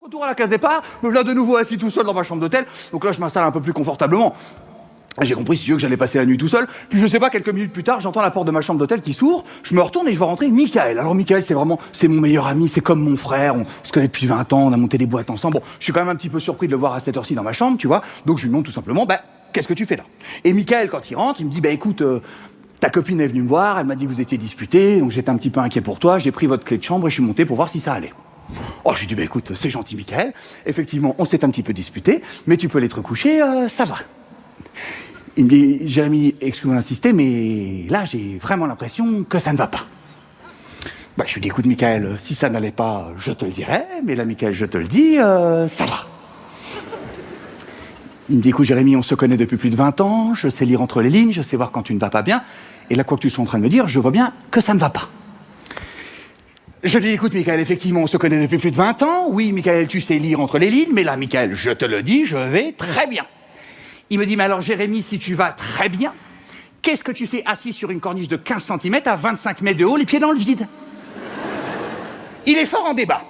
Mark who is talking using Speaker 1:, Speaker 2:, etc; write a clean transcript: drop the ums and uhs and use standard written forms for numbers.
Speaker 1: Retour à la case départ, me voilà de nouveau assis tout seul dans ma chambre d'hôtel. Donc là, je m'installe un peu plus confortablement. J'ai compris, si tu veux, que j'allais passer la nuit tout seul. Puis je sais pas, quelques minutes plus tard, j'entends la porte de ma chambre d'hôtel qui s'ouvre. Je me retourne et je vois rentrer Michael. Alors Michael, c'est mon meilleur ami, c'est comme mon frère. On se connaît depuis 20 ans, on a monté des boîtes ensemble. Bon, je suis quand même un petit peu surpris de le voir à cette heure-ci dans ma chambre, tu vois. Donc je lui demande tout simplement, qu'est-ce que tu fais là? Et Michael, quand il rentre, il me dit, écoute, ta copine est venue me voir, elle m'a dit que vous étiez disputés, donc j'étais un petit peu inquiet pour toi. J'ai pris votre clé de chambre et je suis monté pour voir si ça allait. Oh, je lui dis, écoute, c'est gentil, Michael. Effectivement, on s'est un petit peu disputé, mais tu peux aller te recoucher, ça va. Il me dit, Jérémy, excuse-moi d'insister, mais là, j'ai vraiment l'impression que ça ne va pas. Je lui dis, écoute, Michael, si ça n'allait pas, je te le dirais, mais là, Michael, je te le dis, ça va. Il me dit, écoute, Jérémy, on se connaît depuis plus de 20 ans, je sais lire entre les lignes, je sais voir quand tu ne vas pas bien, et là, quoi que tu sois en train de me dire, je vois bien que ça ne va pas. Je lui dis, écoute, Michael, effectivement, on se connaît depuis plus de 20 ans. Oui, Michael, tu sais lire entre les lignes, mais là, Michael, je te le dis, je vais très bien. Il me dit, mais alors, Jérémy, si tu vas très bien, qu'est-ce que tu fais assis sur une corniche de 15 cm à 25 mètres de haut, les pieds dans le vide? Il est fort en débat.